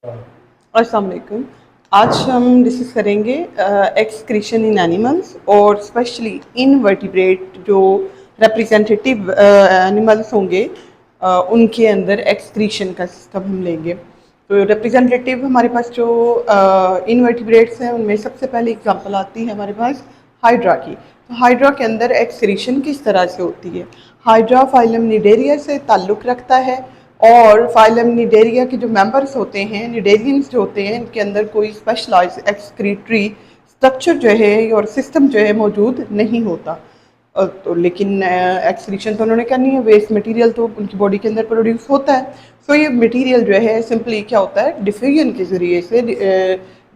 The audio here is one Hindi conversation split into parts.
अस्सलाम वालेकुम। आज हम डिस्कस करेंगे एक्सक्रीशन इन एनिमल्स और स्पेशली इनवर्टिब्रेट जो रिप्रेजेंटेटिव एनिमल्स होंगे उनके अंदर एक्सक्रीशन का सिस्टम हम लेंगे। तो रिप्रेजेंटेटिव हमारे पास जो इनवर्टिब्रेट्स हैं उनमें सबसे पहले एग्जांपल आती है हमारे पास हाइड्रा की। तो हाइड्रा के अंदर एक्सक्रीशन किस तरह से होती है? हाइड्रा फाइलम निडेरिया से ताल्लुक़ रखता है और फाइलम निडेरिया के जो मेंबर्स होते हैं, निडेरियंस जो होते हैं, इनके अंदर कोई स्पेशलाइज एक्सक्रीटरी स्ट्रक्चर जो है और सिस्टम जो है मौजूद नहीं होता। तो लेकिन एक्सक्रीशन तो उन्होंने करनी है, वेस्ट मटेरियल तो उनकी बॉडी के अंदर प्रोड्यूस होता है। सो ये मटेरियल जो है सिंपली क्या होता है, डिफ्यूजन के ज़रिए से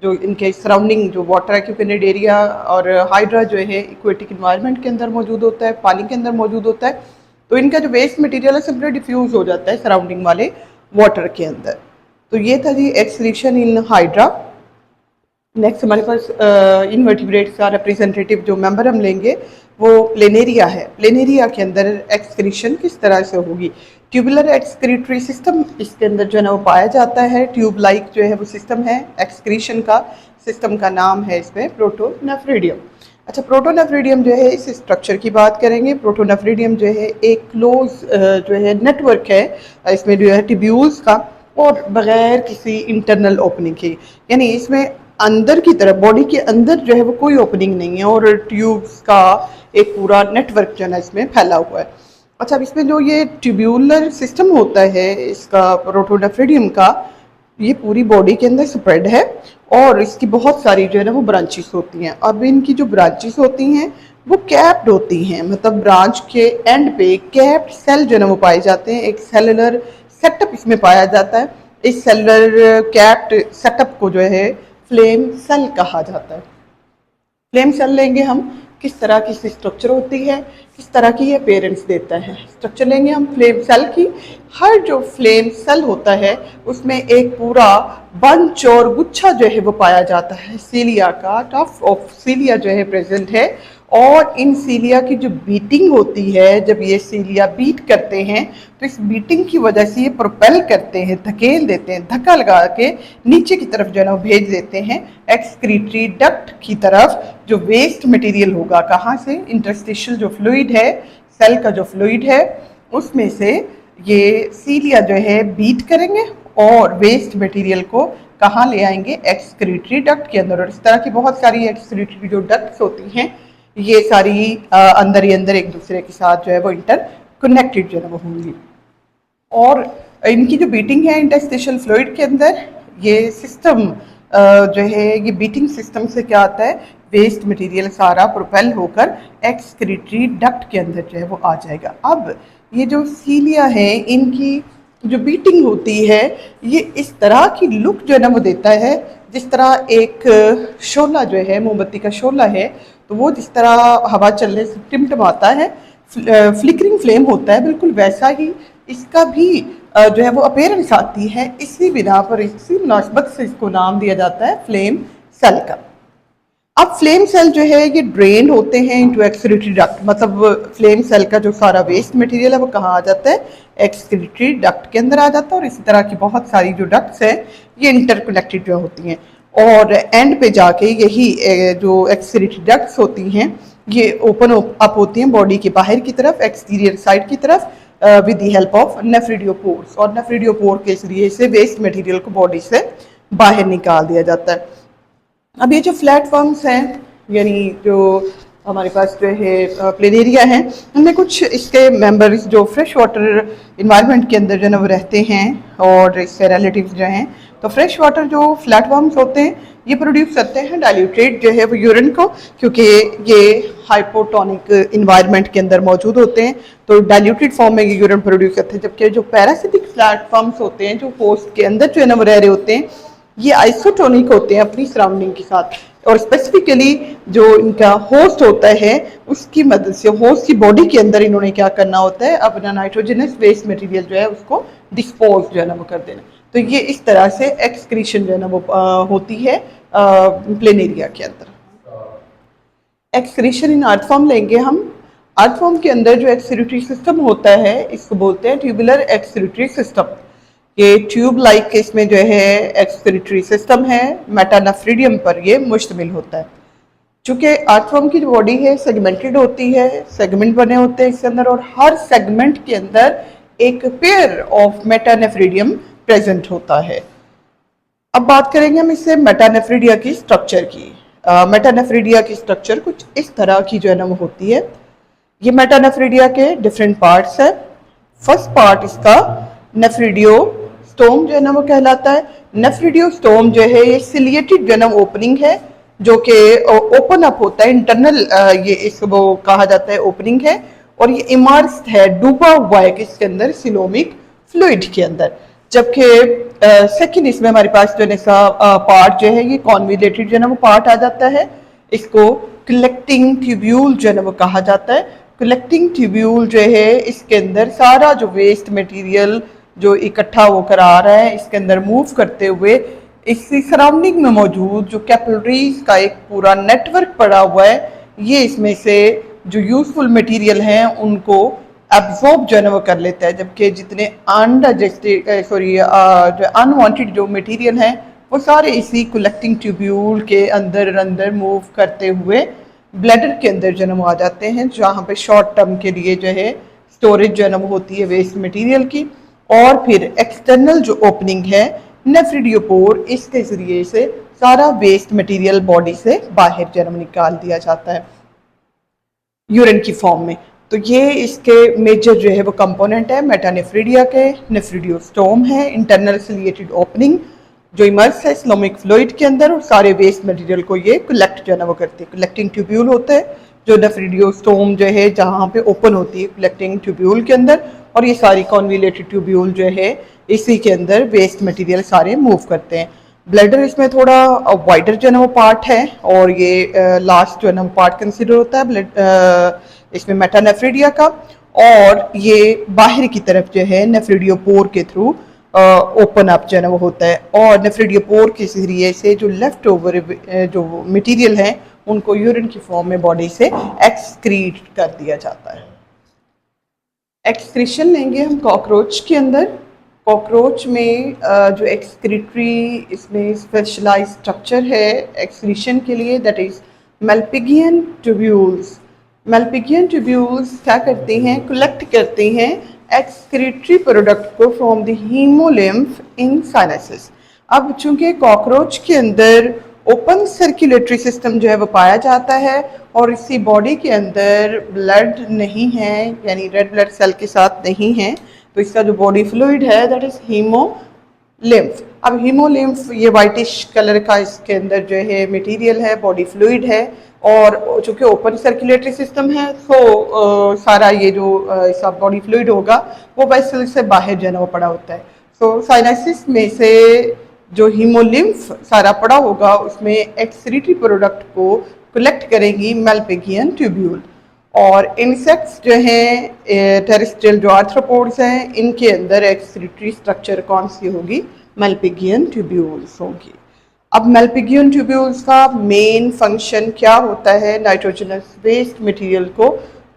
जो इनके सराउंडिंग जो वाटर है, क्योंकि निडेरिया और हाइड्रा जो है इक्वेटिक इन्वायरमेंट के अंदर मौजूद होता है, पानी के अंदर मौजूद होता है, तो इनका जो वेस्ट मटेरियल है सिंपली डिफ्यूज हो जाता है सराउंडिंग वाले वाटर के अंदर। तो ये था जी एक्सक्रीशन इन हाइड्रा। नेक्स्ट हमारे पास इनवर्टिब्रेट्स का रिप्रेजेंटेटिव जो मेंबर हम लेंगे वो प्लेनेरिया है। प्लेनेरिया के अंदर एक्सक्रीशन किस तरह से होगी? ट्यूबुलर एक्सक्रीटरी सिस्टम इसके अंदर जो है ना वो पाया जाता है। ट्यूब लाइक जो है वो सिस्टम है एक्सक्रीशन का। सिस्टम का नाम है इसमें प्रोटोनेफ्रिडियम। अच्छा, प्रोटोनेफ्रिडियम जो है इस स्ट्रक्चर की बात करेंगे। प्रोटोनेफ्रिडियम जो है एक क्लोज जो है नेटवर्क है इसमें जो है ट्यूब्यूल्स का, और बगैर किसी इंटरनल ओपनिंग के, यानी इसमें अंदर की तरफ बॉडी के अंदर जो है वो कोई ओपनिंग नहीं है और ट्यूब्स का एक पूरा नेटवर्क जो है ना इसमें फैला हुआ है। अच्छा, अब इसमें जो ये ट्यूब्यूलर सिस्टम होता है इसका प्रोटोनेफ्रिडियम का, ये पूरी बॉडी के अंदर स्प्रेड है और इसकी बहुत सारी जो है ना वो ब्रांचेस होती हैं। अब इनकी जो ब्रांचेस होती हैं वो कैप्ड होती हैं, मतलब ब्रांच के एंड पे कैप्ड सेल जो है ना वो पाए जाते हैं। एक सेलुलर सेटअप इसमें पाया जाता है। इस सेलुलर कैप्ड सेटअप को जो है फ्लेम सेल कहा जाता है। फ्लेम सेल लेंगे हम, किस तरह की स्ट्रक्चर होती है, किस तरह की ये पेरेंट्स देता है। स्ट्रक्चर लेंगे हम फ्लेम सेल की। हर जो फ्लेम सेल होता है उसमें एक पूरा बंच और गुच्छा जो है वो पाया जाता है सीलिया का। टफ ऑफ सीलिया जो है प्रेजेंट है, और इन सीलिया की जो बीटिंग होती है, जब ये सीलिया बीट करते हैं तो इस बीटिंग की वजह से ये प्रोपेल करते हैं, धकेल देते हैं, धक्का लगा के नीचे की तरफ जो है ना भेज देते हैं एक्सक्रीटरी डक्ट की तरफ। जो वेस्ट मटेरियल होगा कहाँ से, इंटरस्टिशियल जो फ्लूइड है, सेल का जो फ्लूइड है उसमें से ये सीलिया जो है बीट करेंगे और वेस्ट मटेरियल को कहाँ ले आएंगे, एक्सक्रीटरी डक्ट के अंदर। और इस तरह की बहुत सारी एक्सक्रीटरी जो डक्ट्स होती हैं ये सारी अंदर ही अंदर एक दूसरे के साथ जो है वो इंटर कनेक्टेड जो है वो होंगी। और इनकी जो बीटिंग है इंटरस्टिशियल फ्लूइड के अंदर, ये सिस्टम जो है ये बीटिंग सिस्टम से क्या आता है, वेस्ट मटेरियल सारा प्रोपेल होकर एक्सक्रीटरी डक्ट के अंदर जो है वो आ जाएगा। अब ये जो सीलिया है इनकी जो बीटिंग होती है ये इस तरह की लुक जो है ना वो देता है, जिस तरह एक शोला जो है, मोमबत्ती का शोला है, तो वो जिस तरह हवा चलने से टिमटिमाता है, फ्लिकरिंग फ्लेम होता है, बिल्कुल वैसा ही इसका भी जो है वो अपीयरेंस आती है। इसी बिना पर, इसी मुनासबत से इसको नाम दिया जाता है फ्लेम सेल का। अब फ्लेम सेल जो है ये ड्रेन होते हैं इनटू एक्सक्रीटरी डक्ट, मतलब फ्लेम सेल का जो सारा वेस्ट मटेरियल है वो कहाँ आ जाता है, एक्सक्रीटरी डक्ट के अंदर आ जाता है। और इसी तरह की बहुत सारी जो डक्ट्स हैं ये इंटरकनेक्टेड जो होती हैं, और एंड पे जाके यही जो एक्सक्रीटरी डक्ट्स होती हैं ये ओपन अप होती हैं बॉडी के बाहर की तरफ, एक्सटीरियर साइड की तरफ, विद द हेल्प ऑफ नेफ्रिडियोपोर्स। और नेफ्रिडियोपोर के जरिए से वेस्ट मटेरियल को बॉडी से बाहर निकाल दिया जाता है। अब ये जो प्लेटफॉर्म्स हैं, यानी जो हमारे पास जो है प्लेनेरिया हैं, उनमें कुछ इसके मेंबर्स जो फ्रेश वाटर इन्वायरमेंट के अंदर जो है ना वो रहते हैं और इसके रिलेटिव्स जो हैं, तो फ्रेश वाटर जो प्लेटफॉर्म्स होते हैं ये प्रोड्यूस करते हैं डाइल्यूटेड जो है वो यूरिन को, क्योंकि ये हाइपोटोनिक इन्वायरमेंट के अंदर मौजूद होते हैं, तो डाइल्यूटेड फॉर्म में ये यूरिन प्रोड्यूस करते हैं। जबकि जो पैरासिटिक प्लेटफॉर्म्स होते हैं जो होस्ट के अंदर जो है ना वो रह रहे होते हैं, ये आइसोटोनिक होते हैं अपनी सराउंडिंग के साथ, और स्पेसिफिकली जो इनका होस्ट होता है उसकी मदद से, होस्ट की बॉडी के अंदर इन्होंने क्या करना होता है, अपना नाइट्रोजनस वेस्ट मटेरियल जो है उसको डिस्पोज जो है ना वो कर देना। तो ये इस तरह से एक्सक्रीशन जो है ना वो होती है प्लेनेरिया के अंदर। एक्सक्रीशन इन अर्थ फॉर्म लेंगे हम। अर्थ फॉर्म के अंदर जो एक्सक्रीटरी सिस्टम होता है इसको बोलते हैं ट्यूबुलर एक्सक्रीटरी सिस्टम। ये ट्यूब लाइक इसमें जो है एक्सक्रीटरी सिस्टम है, मेटानेफ्रिडियम पर ये मुश्तमिल होता है। चूंकि आर्थवर्म की जो बॉडी है सेगमेंटेड होती है, सेगमेंट बने होते हैं इसके अंदर, और हर सेगमेंट के अंदर एक पेयर ऑफ मेटानेफ्रिडियम प्रेजेंट होता है। अब बात करेंगे हम इससे मेटानेफ्रिडिया की स्ट्रक्चर की। मेटानेफ्रिडिया की स्ट्रक्चर कुछ इस तरह की जो है ना वो होती है। ये मेटानेफ्रिडिया के डिफरेंट पार्ट्स है। फर्स्ट पार्ट इसका नेफ्रिडियोस्टोम जो है ना वो कहलाता है। नेफ्रिडियोस्टोम जो है ये सिलिएटेड जो है ना ओपनिंग है, जो कि ओपन अप होता है इंटरनल, ये इस वो कहा जाता है ओपनिंग है, और ये इमर्स्ड है, डूबा हुआ है किसके अंदर, सिलोमिक फ्लूइड के अंदर। जबकि सेकंड इसमें हमारे पास जो है पार्ट जो है ये कॉन्विलेटेड जो है ना वो पार्ट आ जाता है। इसको कलेक्टिंग ट्यूब्यूल जो है ना वो कहा जाता है। कलेक्टिंग ट्यूब्यूल जो है इसके अंदर सारा जो वेस्ट मटेरियल जो इकट्ठा होकर आ रहा है इसके अंदर मूव करते हुए इसकी सराउंडिंग में मौजूद जो कैपिलरीज का एक पूरा नेटवर्क पड़ा हुआ है, ये इसमें से जो यूजफुल मटेरियल हैं उनको एब्जॉर्ब जो है ना वो कर लेता है। जबकि जितने जो अनवांटेड जो मटेरियल हैं वो सारे इसी कलेक्टिंग ट्यूब्यूल के अंदर अंदर मूव करते हुए ब्लैडर के अंदर जो है वो आ जाते हैं, जहाँ पे शॉर्ट टर्म के लिए जो है स्टोरेज जो है ना वो होती है वेस्ट मटेरियल की। और फिर एक्सटर्नल जो ओपनिंग है नेफ्रिडियोपोर, इसके जरिए से सारा वेस्ट मटेरियल बॉडी से बाहर जो है ना निकाल दिया जाता है यूरिन की फॉर्म में। तो ये इसके मेजर जो है वो कंपोनेंट है मेटानेफ्रिडिया के। नेफ्रिडियोस्टोम है, इंटरनल सिलिएटेड ओपनिंग जो इमर्स है सिलोमिक फ्लूइड के अंदर, और सारे वेस्ट मटेरियल को ये कलेक्ट जो है ना वो करती है। कलेक्टिंग ट्यूब्यूल होता है जो नेफ्रिडियोस्टोम जो है जहाँ पे ओपन होती है कलेक्टिंग ट्यूब्यूल के अंदर, और ये सारी कॉन्विलेटेड ट्यूब्यूल जो है इसी के अंदर वेस्ट मटेरियल सारे मूव करते हैं। ब्लैडर इसमें थोड़ा वाइडर जो है ना वो पार्ट है, और ये लास्ट जो है ना वो पार्ट कंसिडर होता है इसमें मेटानेफ्रिडिया का। और ये बाहर की तरफ जो है नेफ्रिडियोपोर के थ्रू ओपन अप जो है ना वो होता है, और नेफ्रिडियोपोर के जरिए से जो लेफ्ट ओवर जो मटेरियल है उनको यूरिन की फॉर्म में बॉडी से एक्सक्रीट कर दिया जाता है। एक्सक्रीशन लेंगे हम कॉकरोच के अंदर। कॉकरोच में जो एक्सक्रीटरी इसमें स्पेशलाइज स्ट्रक्चर है एक्सक्रीशन के लिए, दैट इज मेल्पिगियन ट्यूब्यूल्स। मेल्पिगियन ट्यूब्यूल्स क्या करते हैं, कलेक्ट करते हैं एक्सक्रीटरी प्रोडक्ट को from the haemolymph in sinuses. अब चूंकि कॉकरोच के अंदर ओपन सर्कुलेटरी सिस्टम जो है वो पाया जाता है, और इसी बॉडी के अंदर ब्लड नहीं है, यानी रेड ब्लड सेल के साथ नहीं है, तो इसका जो बॉडी फ्लूइड है दैट इज हीमोलिम्फ। अब हीमोलिम्फ ये वाइटिश कलर का इसके अंदर जो है मटेरियल है, बॉडी फ्लूइड है, और चूंकि ओपन सर्कुलेटरी सिस्टम है तो सारा ये जो इसका बॉडी फ्लूइड होगा वो वेसल से बाहर जो है ना वो पड़ा होता है। सो साइनसिस में से जो हीमोलिम्फ सारा पड़ा होगा उसमें एक्सक्रीटरी प्रोडक्ट को कलेक्ट करेंगी मेल्पिगियन ट्यूब्यूल। और इंसेक्ट्स जो हैं टेरेस्ट्रियल जो आर्थ्रोपोड्स हैं इनके अंदर एक्सक्रीटरी स्ट्रक्चर कौन सी होगी, मेल्पिगियन ट्यूब्यूल्स होगी। अब मेल्पिगियन ट्यूब्यूल्स का मेन फंक्शन क्या होता है, नाइट्रोजनस वेस्ट मटेरियल को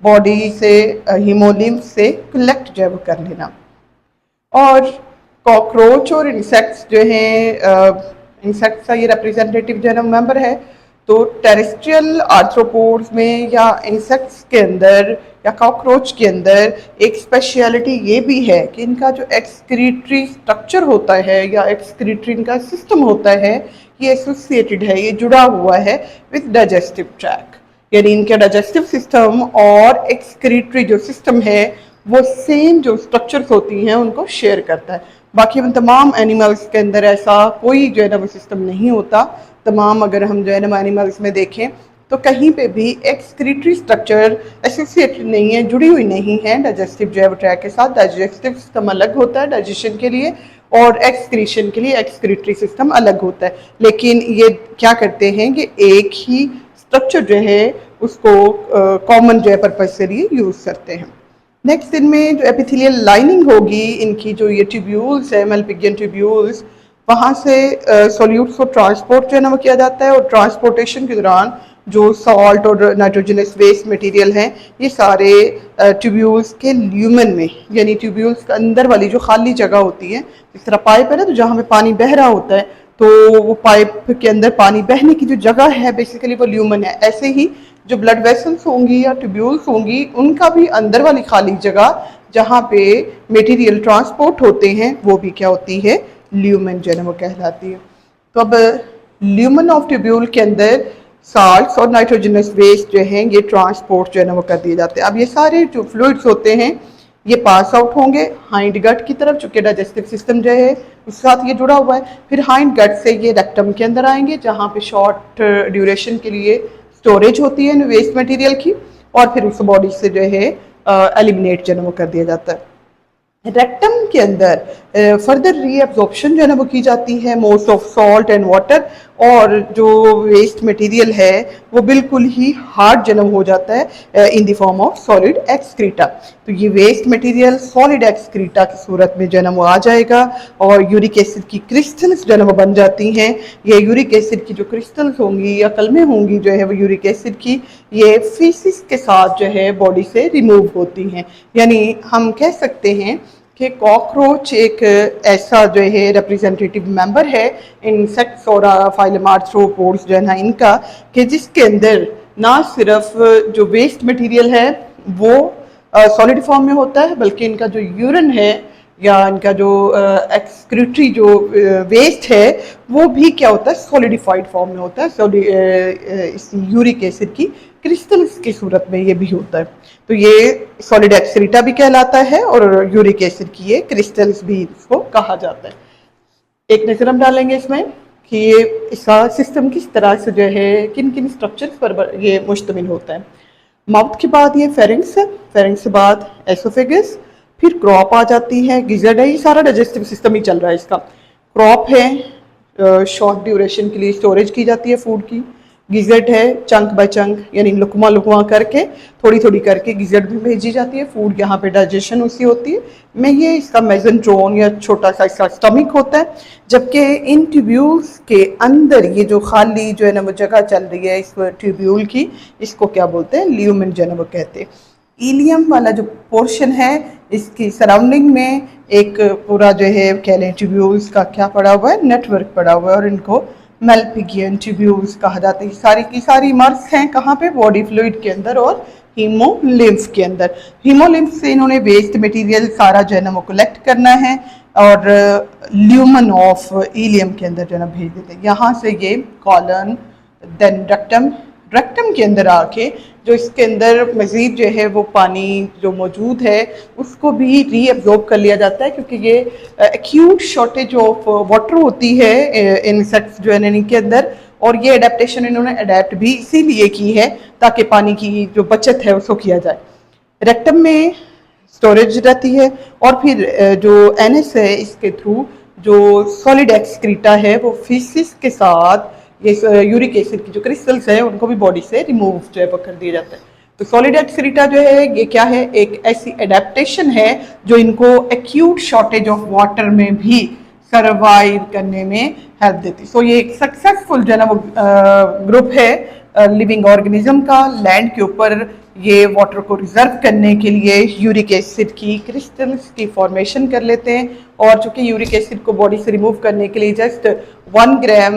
बॉडी से हीमोलिम्फ से कलेक्ट जो है वो कर लेना। और कॉकरोच और इंसेक्ट्स जो हैं, इंसेक्ट्स का ये रिप्रेजेंटेटिव जो है ना मेंबर है, तो टेरेस्ट्रियल आर्थ्रोपोड्स में या इंसेक्ट्स के अंदर या कॉकरोच के अंदर एक स्पेशलिटी ये भी है कि इनका जो एक्सक्रीटरी स्ट्रक्चर होता है या एक्सक्रीटरी इनका सिस्टम होता है ये एसोसिएटेड है, ये जुड़ा हुआ है विद डाइजेस्टिव ट्रैक, यानी इनका डाइजेस्टिव सिस्टम और एक्सक्रीटरी जो सिस्टम है वो सेम जो स्ट्रक्चर्स होती हैं उनको शेयर करता है। बाकी हम तमाम एनिमल्स के अंदर ऐसा कोई जो है ना वो सिस्टम नहीं होता। तमाम अगर हम जो है ना एनिमल्स में देखें तो कहीं पे भी एक्सक्रीटरी स्ट्रक्चर एसोसिएटेड नहीं है, जुड़ी हुई नहीं है डाइजेस्टिव जो है वो ट्रैक के साथ। डाइजेस्टिव सिस्टम अलग होता है डाइजेशन के लिए, और एक्सक्रीशन के लिए एक्सक्रीटरी सिस्टम अलग होता है। लेकिन ये क्या करते हैं कि एक ही स्ट्रक्चर जो है उसको कॉमन जो है पर्पज के लिए यूज़ करते हैं। नेक्स्ट इनमें जो एपिथेलियल लाइनिंग होगी, इनकी जो ये ट्यूब्यूल्स है मेल्पिगियन ट्यूब्यूल्स, वहाँ से सॉल्यूट्स को ट्रांसपोर्ट जो है ना वो किया जाता है, और ट्रांसपोर्टेशन के दौरान जो सॉल्ट और नाइट्रोजनस वेस्ट मटेरियल हैं, ये सारे ट्यूब्यूल्स के ल्यूमेन में, यानी ट्यूब्यूल्स के अंदर वाली जो खाली जगह होती है, इस तरह पाइप है ना, तो जहाँ पे पानी बह रहा होता है, तो वो पाइप के अंदर पानी बहने की जो जगह है बेसिकली वो ल्यूमेन है। ऐसे ही जो ब्लड वेसल्स होंगी या ट्यूब्यूल्स होंगी, उनका भी अंदर वाली खाली जगह जहाँ पे मटेरियल ट्रांसपोर्ट होते हैं, वो भी क्या होती है, ल्यूमेन जो है वो कहलाती है। तो अब ल्यूमेन ऑफ ट्यूब्यूल के अंदर साल्ट्स और नाइट्रोजनस वेस्ट जो हैं ये ट्रांसपोर्ट जो है ना वो कर दिए जाते हैं। अब ये सारे जो फ्लूइड्स होते हैं ये पास आउट होंगे हाइंड गट की तरफ, चूंकि डाइजेस्टिव सिस्टम जो है उसके साथ ये जुड़ा हुआ है। फिर हाइंड गट से ये रेक्टम के अंदर आएंगे, जहाँ पे शॉर्ट ड्यूरेशन के लिए स्टोरेज होती है वेस्ट मटेरियल की, और फिर उस बॉडी से जो है एलिमिनेट जो है वो कर दिया जाता है। रेक्टम के अंदर फर्दर रीअब्जॉर्प्शन जो है ना वो की जाती है most of salt and water, और जो वेस्ट मटेरियल है वो बिल्कुल ही हार्ड जन्म हो जाता है in the form of solid excreta. तो ये वेस्ट मटेरियल सॉलिड एक्सक्रीटा की सूरत में जन्म वो आ जाएगा, और यूरिक एसिड की क्रिस्टल्स जन्म बन जाती हैं। ये यूरिक एसिड की जो क्रिस्टल्स होंगी या कलमें होंगी जो है वो यूरिक एसिड की, ये फीसिस के साथ जो है बॉडी से रिमूव होती हैं। यानी हम कह सकते हैं कि कॉकरोच एक ऐसा जो है रिप्रेजेंटेटिव मेंबर है इंसेक्ट्स और फाइलम आर्थ्रोपोड्स जो है ना इनका, कि जिसके अंदर ना सिर्फ जो वेस्ट मटेरियल है वो सॉलिड फॉर्म में होता है, बल्कि इनका जो यूरिन है या इनका जो एक्सक्रीटरी जो वेस्ट है वो भी क्या होता है, सॉलिडिफाइड फॉर्म में होता है। इस यूरिक एसिड की क्रिस्टल्स की सूरत में ये भी होता है। तो ये सॉलिड एक्सक्रीटा भी कहलाता है और यूरिक एसिड की ये क्रिस्टल्स भी इसको कहा जाता है। एक नजर हम डालेंगे इसमें कि ये इसका सिस्टम किस तरह से जो है किन किन स्ट्रक्चर्स पर ये मुश्तमिल होता है। माउथ के बाद ये फेरिंग्स है, फेरिंग्स के बाद एसोफेगस, फिर क्रॉप आ जाती है, गिजर्ड है, ये सारा डाइजेस्टिव सिस्टम ही चल रहा है इसका। क्रॉप है, शॉर्ट ड्यूरेशन के लिए स्टोरेज की जाती है फूड की। गिजर्ड है, चंक बाय चंक यानी लुकमा लुकमा करके थोड़ी थोड़ी करके गिजर्ड में भेजी जाती है, फूड यहाँ पे डाइजेशन उसकी होती है। में ये इसका मेजेंट्रोन या छोटा सा इसका स्टमक होता है, जबकि इन ट्यूब्यूल्स के अंदर ये जो खाली जो है ना वो जगह चल रही है इस ट्यूब्यूल की, इसको क्या बोलते हैं, ल्यूमेन जो है ना वो कहते हैं। इलियम वाला जो पोर्शन है इसकी सराउंडिंग में एक पूरा जो है कह लें ट्यूब्यूल्स का क्या पड़ा हुआ है, नेटवर्क पड़ा हुआ है, और इनको मेल्पिगियन ट्यूब्यूल्स कहा जाता है। सारी की सारी मर्स हैं कहाँ पे, बॉडी फ्लूइड के अंदर और हीमोलिम्फ के अंदर। हीमोलिम्फ से इन्होंने वेस्ट मटेरियल सारा जो है ना वो कलेक्ट करना है और ल्यूमन ऑफ इलियम के अंदर जो है ना भेज देते हैं। यहाँ से ये कॉलन, देन रेक्टम, रेक्टम के अंदर आके जो इसके अंदर मज़ीद जो है वो पानी जो मौजूद है उसको भी रीअब्जॉर्ब कर लिया जाता है, क्योंकि ये एक्यूट शॉर्टेज ऑफ वाटर होती है इंसेक्ट्स जो है इनके अंदर, और ये अडेप्टेशन इन्होंने अडेप्ट भी इसीलिए की है ताकि पानी की जो बचत है उसको किया जाए। रेक्टम में स्टोरेज रहती है, और फिर जो एनएस है इसके थ्रू जो सॉलिड एक्सक्रीटा है वो फीसिस के साथ ये यूरिक एसिड की जो क्रिस्टल्स है उनको भी बॉडी से रिमूव जो है वो कर दिया जाता है। तो सॉलिड एक्सक्रीटा जो है ये क्या है, एक ऐसी एडेप्टेशन है जो इनको एक्यूट शॉर्टेज ऑफ वाटर में भी सर्वाइव करने में हेल्प देती है। सो ये एक सक्सेसफुल जो है ना वो ग्रुप है लिविंग ऑर्गेनिज्म का। लैंड के ऊपर ये वाटर को रिजर्व करने के लिए यूरिक एसिड की क्रिस्टल्स की फॉर्मेशन कर लेते हैं, और चूंकि यूरिक एसिड को बॉडी से रिमूव करने के लिए जस्ट 1 ग्राम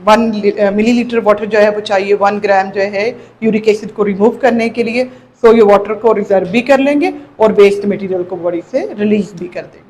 1 मिलीलीटर वाटर जो है वो चाहिए 1 ग्राम जो है यूरिक एसिड को रिमूव करने के लिए। सो ये वाटर को रिजर्व भी कर लेंगे और वेस्ट मटेरियल को बॉडी से रिलीज भी कर देंगे।